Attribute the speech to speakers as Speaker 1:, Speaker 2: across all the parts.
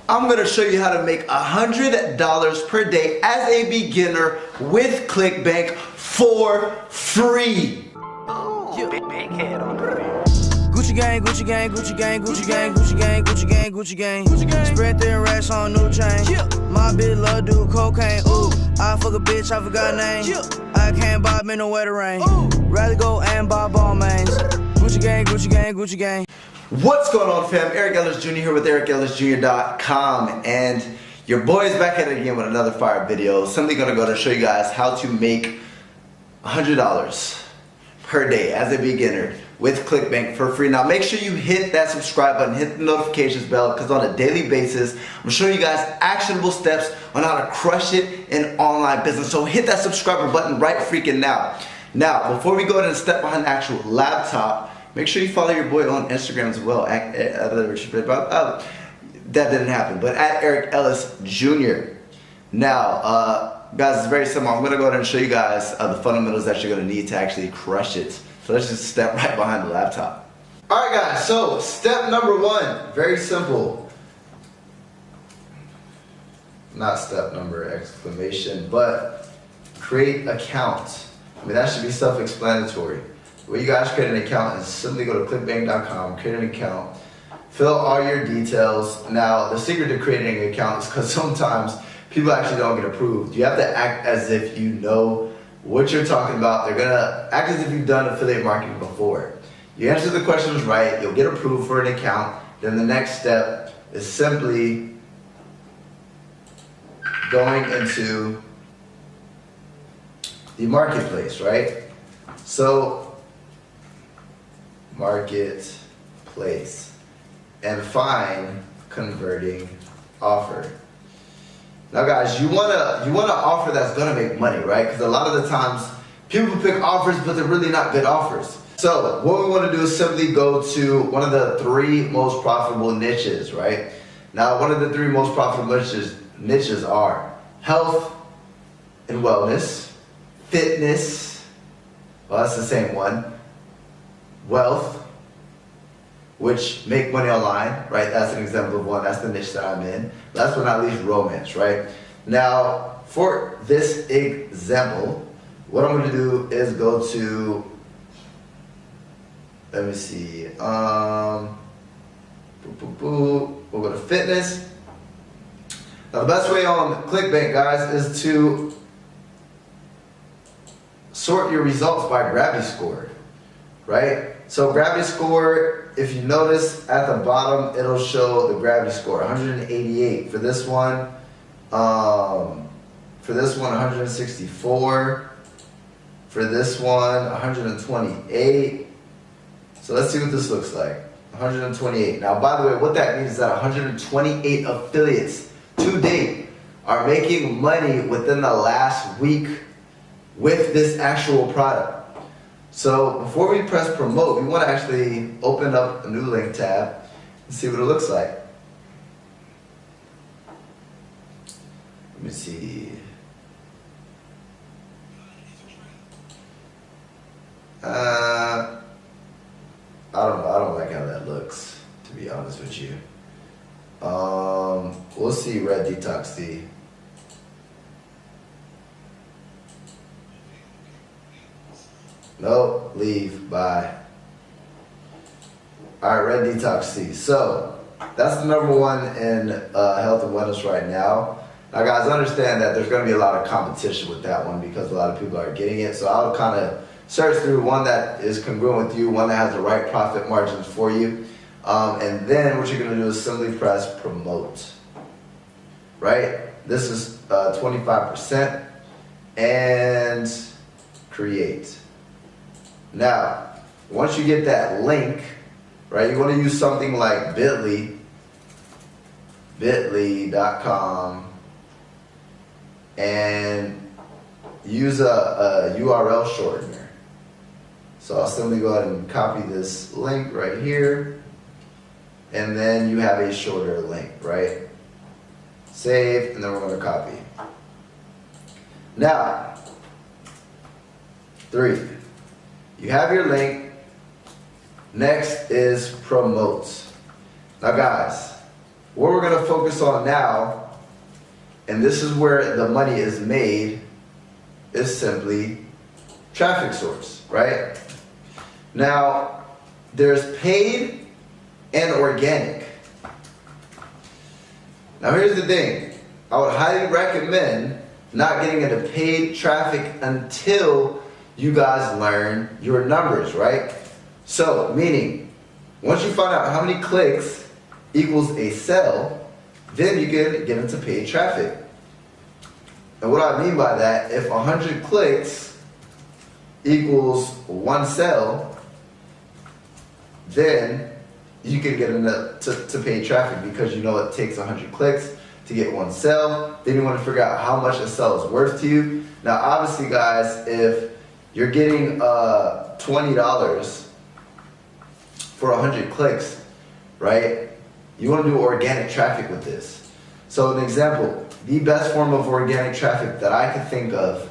Speaker 1: I'm gonna show you how to make $100 per day as a beginner with Clickbank for free.
Speaker 2: Big head on the Gucci gang, Gucci gang, Gucci gang, Gucci gang, Gucci gang, Gucci gang, Gucci gang, Gucci gang. Spread thin racks on new chain. My bitch love do cocaine. Ooh, I fuck a bitch, I forgot her name. I can't buy me no wetter rain. Rather go and buy ball mains. Gucci gang, Gucci gang, Gucci gang.
Speaker 1: What's going on, fam? Eric Ellis Jr. here with EricEllisJr.com, and your boy is back at it again with another fire video. Simply gonna go to show you guys how to make $100 per day as a beginner with Clickbank for free. Now make sure you hit that subscribe button, hit the notifications bell, because on a daily basis I'm showing you guys actionable steps on how to crush it in online business. So hit that subscriber button right freaking now. Now before we go ahead and step behind the actual laptop, make sure you follow your boy on Instagram as well. That didn't happen, but at Eric Ellis Jr. Now, guys, it's very simple. I'm going to go ahead and show you guys the fundamentals that you're going to need to actually crush it. So let's just step right behind the laptop. Alright guys, so step number one, very simple. Not step number exclamation, but create account. I mean, that should be self-explanatory. The way you guys create an account is simply go to clickbank.com, create an account, fill all your details. Now, the secret to creating an account is because sometimes people actually don't get approved. You have to act as if you know what you're talking about. They're gonna act as if you've done affiliate marketing before. You answer the questions right, you'll get approved for an account. Then the next step is simply going into the marketplace, right? So, marketplace, and find converting offer. Now guys, you want an offer that's gonna make money, right? Because a lot of the times people pick offers, but they're really not good offers. So what we want to do is simply go to one of the 3 most profitable niches, right? Now, one of the 3 most profitable niches are health and wellness, fitness, well, that's the same one, wealth, which make money online, right? That's an example of one. That's the niche that I'm in. Last but not least, romance, right? Now, for this example, what I'm going to do is go to, let me see, we'll go to fitness. Now, the best way on Clickbank, guys, is to sort your results by gravity score, right? So gravity score, if you notice at the bottom, it'll show the gravity score, 188. For this one, 164. For this one, 128. So let's see what this looks like. 128. Now, by the way, what that means is that 128 affiliates to date are making money within the last week with this actual product. So before we press promote, we want to actually open up a new link tab and see what it looks like. Let me see. I don't know. I don't like how that looks, to be honest with you. We'll see Red Detox D. Nope, leave, bye. Alright, Red Detox C. So, that's the number 1 in health and wellness right now. Now guys, understand that there's going to be a lot of competition with that one because a lot of people are getting it. So I'll kind of search through one that is congruent with you, one that has the right profit margins for you. And then what you're going to do is simply press promote. Right? This is 25%. And create. Now, once you get that link, right, you want to use something like bit.ly.com, and use a URL shortener. So I'll simply go ahead and copy this link right here, and then you have a shorter link, right? Save, and then we're going to copy. Now, 3. You have your link. Next is promote. Now guys, what we're gonna focus on now, and this is where the money is made, is simply traffic source, right? Now, there's paid and organic. Now here's the thing, I would highly recommend not getting into paid traffic until you guys learn your numbers, right? So, meaning, once you find out how many clicks equals a sell, then you can get into paid traffic. And what I mean by that, if 100 clicks equals one sell, then you can get into paid traffic because you know it takes 100 clicks to get one sell. Then you want to figure out how much a sell is worth to you. Now, obviously, guys, if you're getting $20 for 100 clicks, right? You want to do organic traffic with this. So, an example, the best form of organic traffic that I can think of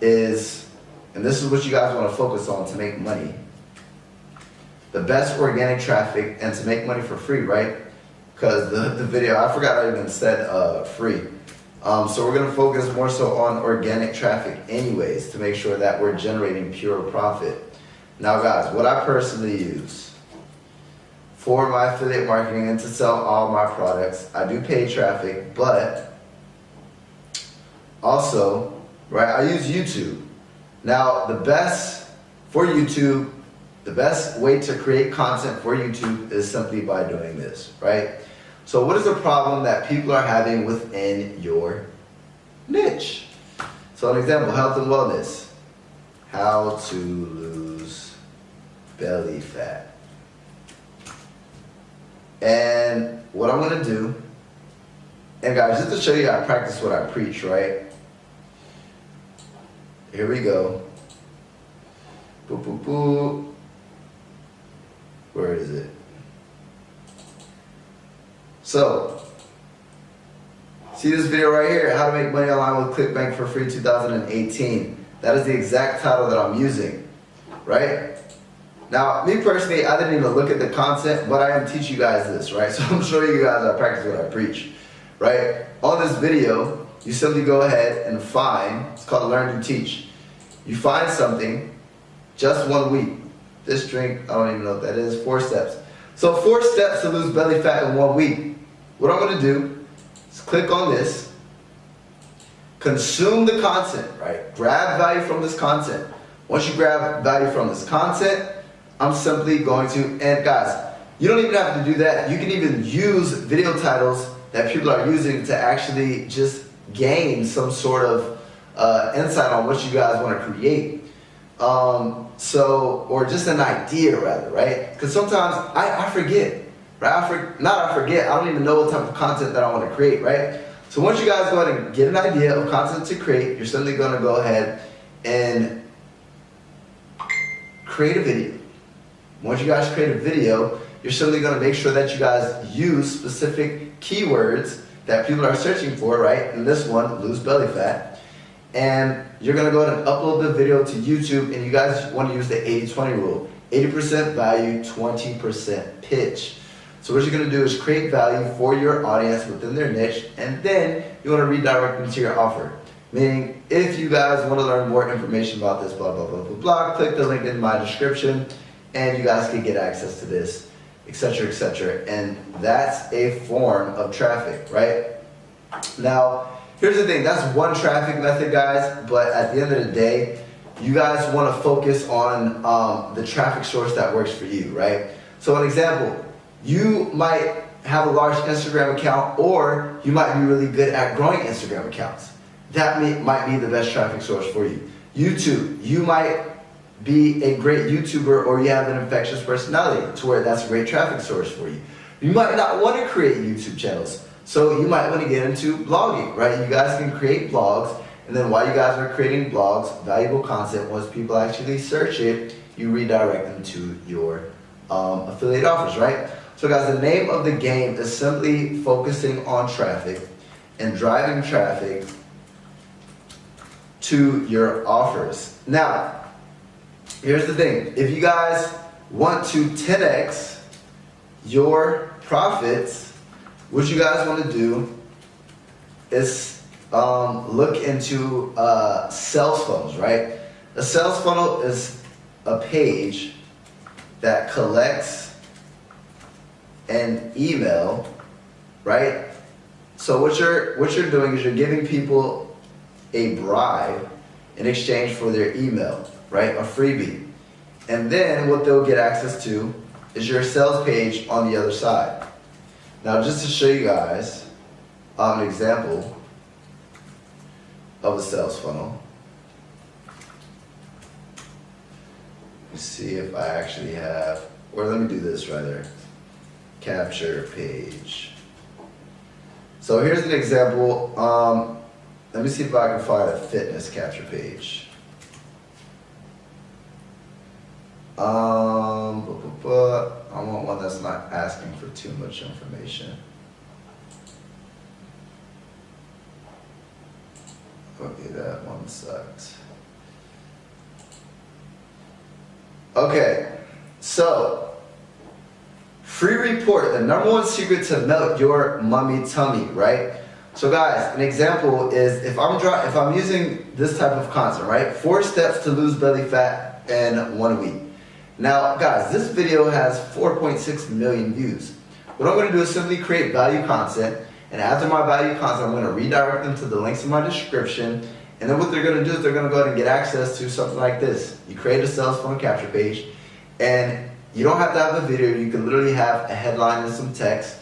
Speaker 1: is, and this is what you guys want to focus on to make money. The best organic traffic and to make money for free, right? Because the video, I forgot I even said free. So we're going to focus more so on organic traffic anyways to make sure that we're generating pure profit. Now guys, what I personally use for my affiliate marketing and to sell all my products, I do paid traffic, but also, right, I use YouTube. Now the best for YouTube, the best way to create content for YouTube is simply by doing this, right? So what is the problem that people are having within your niche? So an example, health and wellness. How to lose belly fat. And what I'm gonna do, and guys, just to show you I practice what I preach, right? Here we go. Boop, boop, boop. Where is it? So, see this video right here, how to make money online with Clickbank for free 2018. That is the exact title that I'm using, right? Now, me personally, I didn't even look at the content, but I am teaching you guys this, right? So I'm showing you guys I practice what I preach, right? On this video, you simply go ahead and find, it's called Learn to Teach. You find something, just 1 week. This drink, I don't even know what that is, 4 steps. So 4 steps to lose belly fat in 1 week. What I'm gonna do is click on this, consume the content, right? Grab value from this content. Once you grab value from this content, I'm simply going to, and guys, you don't even have to do that. You can even use video titles that people are using to actually just gain some sort of insight on what you guys want to create. Or just an idea rather, right? Because sometimes I forget, right? I forget, I don't even know what type of content that I want to create, right? So once you guys go ahead and get an idea of content to create, you're simply going to go ahead and create a video. Once you guys create a video, you're simply going to make sure that you guys use specific keywords that people are searching for, right? In this one, lose belly fat. And you're going to go ahead and upload the video to YouTube, and you guys want to use the 80-20 rule. 80% value, 20% pitch. So what you're going to do is create value for your audience within their niche, and then you want to redirect them to your offer. Meaning, if you guys want to learn more information about this, blah, blah, blah, blah, blah, click the link in my description, and you guys can get access to this, etc., etc. And that's a form of traffic, right? Now, here's the thing, that's one traffic method, guys, but at the end of the day, you guys want to focus on the traffic source that works for you, right? So an example, you might have a large Instagram account, or you might be really good at growing Instagram accounts. That might be the best traffic source for you. YouTube, you might be a great YouTuber, or you have an infectious personality to where that's a great traffic source for you. You might not want to create YouTube channels, so you might want to get into blogging, right? You guys can create blogs, and then while you guys are creating blogs, valuable content, once people actually search it, you redirect them to your affiliate offers, right? So guys, the name of the game is simply focusing on traffic and driving traffic to your offers. Now, here's the thing. If you guys want to 10x your profits what you guys want to do is look into sales funnels, right? A sales funnel is a page that collects an email, right? So what you're doing is you're giving people a bribe in exchange for their email, right? A freebie. And then what they'll get access to is your sales page on the other side. Now, just to show you guys an example of a sales funnel. Let's see if I actually have, or let me do this rather. Capture page. So here's an example. Let me see if I can find a fitness capture page. I want one that's not asking for too much information. Okay, that one sucks. Okay, so free report, the number one secret to melt your mummy tummy, right? So guys, an example is if I'm using this type of content, right? 4 steps to lose belly fat in 1 week. Now, guys, this video has 4.6 million views. What I'm going to do is simply create value content, and after my value content, I'm going to redirect them to the links in my description, and then what they're going to do is they're going to go ahead and get access to something like this. You create a sales funnel capture page, and you don't have to have a video. You can literally have a headline and some text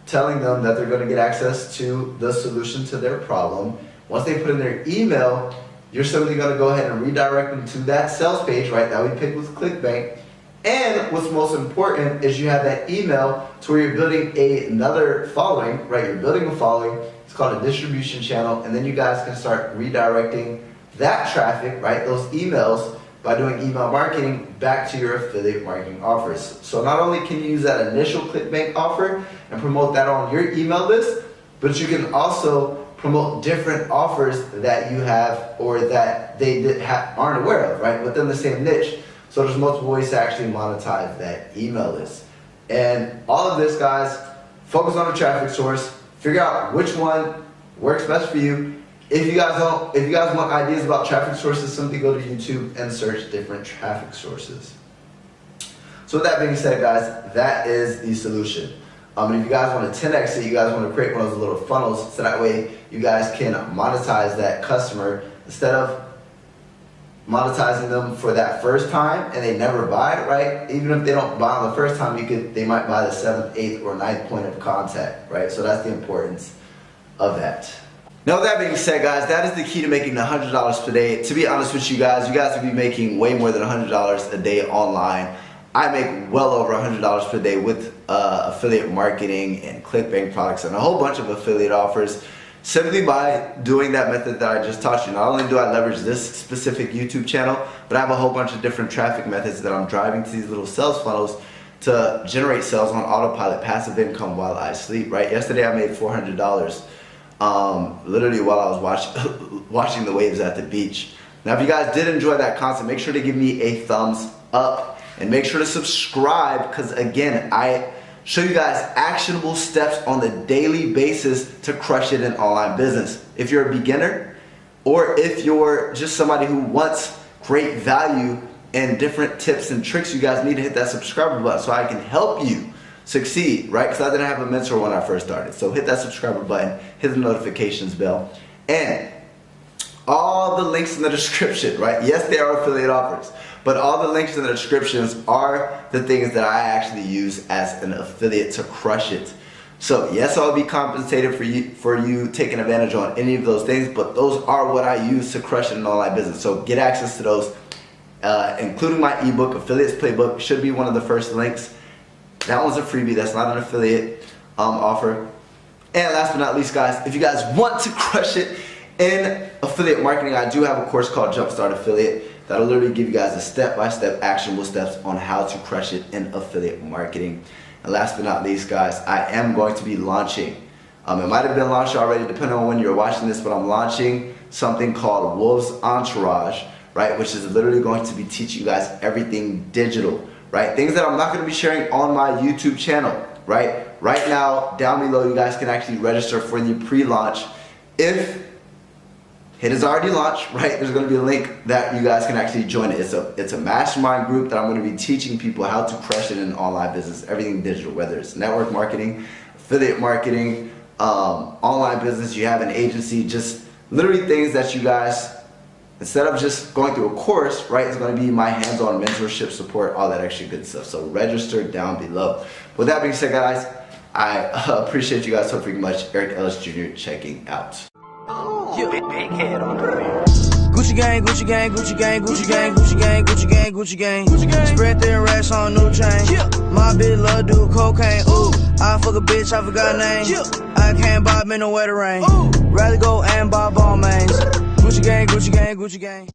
Speaker 1: telling them that they're going to get access to the solution to their problem. Once they put in their email, you're simply going to go ahead and redirect them to that sales page, right, that we picked with Clickbank. And what's most important is you have that email to where you're building another following, right? You're building a following. It's called a distribution channel. And then you guys can start redirecting that traffic, right, those emails, by doing email marketing back to your affiliate marketing offers. So not only can you use that initial Clickbank offer and promote that on your email list, but you can also promote different offers that you have or that they aren't aware of, right, within the same niche. So there's multiple ways to actually monetize that email list. And all of this, guys, focus on the traffic source, figure out which one works best for you. If you guys want ideas about traffic sources, simply go to YouTube and search different traffic sources. So with that being said, guys, that is the solution. And if you guys want to 10x it, you guys want to create one of those little funnels so that way you guys can monetize that customer instead of monetizing them for that first time and they never buy, right? Even if they don't buy on the first time, they might buy the 7th, 8th, or 9th point of contact, right? So that's the importance of that. Now with that being said, guys, that is the key to making $100 per day. To be honest with you guys will be making way more than $100 a day online. I make well over $100 per day with affiliate marketing and Clickbank products and a whole bunch of affiliate offers simply by doing that method that I just taught you. Not only do I leverage this specific YouTube channel, but I have a whole bunch of different traffic methods that I'm driving to these little sales funnels to generate sales on autopilot, passive income while I sleep, right? Yesterday I made $400 literally while I was watching the waves at the beach. Now if you guys did enjoy that content, make sure to give me a thumbs up. And make sure to subscribe because, again, I show you guys actionable steps on the daily basis to crush it in online business. If you're a beginner or if you're just somebody who wants great value and different tips and tricks, you guys need to hit that subscriber button so I can help you succeed, right? Because I didn't have a mentor when I first started. So hit that subscriber button, hit the notifications bell, and all the links in the description, right? Yes, they are affiliate offers, but all the links in the descriptions are the things that I actually use as an affiliate to crush it. So yes, I'll be compensated for you taking advantage on any of those things, but those are what I use to crush it in online business. So get access to those, including my ebook, Affiliates Playbook, should be one of the first links. That one's a freebie, that's not an affiliate offer. And last but not least, guys, if you guys want to crush it in affiliate marketing, I do have a course called Jumpstart Affiliate that'll literally give you guys a step-by-step actionable steps on how to crush it in affiliate marketing. And last but not least, guys, I am going to be launching, it might have been launched already depending on when you're watching this, but I'm launching something called Wolves Entourage, right, which is literally going to be teaching you guys everything digital, right, things that I'm not going to be sharing on my YouTube channel, right, Right now, down below, you guys can actually register for the pre-launch. If it is already launched, right, there's going to be a link that you guys can actually join it. It's a mastermind group that I'm going to be teaching people how to crush it in online business, everything digital, whether it's network marketing, affiliate marketing, online business, you have an agency, just literally things that you guys, instead of just going through a course, right, it's going to be my hands-on mentorship, support, all that extra good stuff. So register down below. With that being said, guys, I appreciate you guys so freaking much. Eric Ellis Jr. checking out.
Speaker 2: Big head on the rim. Gucci gang, Gucci gang, Gucci gang, Gucci gang, Gucci gang, Gucci gang, Gucci gang. Spread thin racks on new chain. My bitch love do cocaine. Ooh, I fuck a bitch, I forgot name. I can't bob in the wetter rain. Rather go and bob all mains. Gucci gang, Gucci gang, Gucci gang.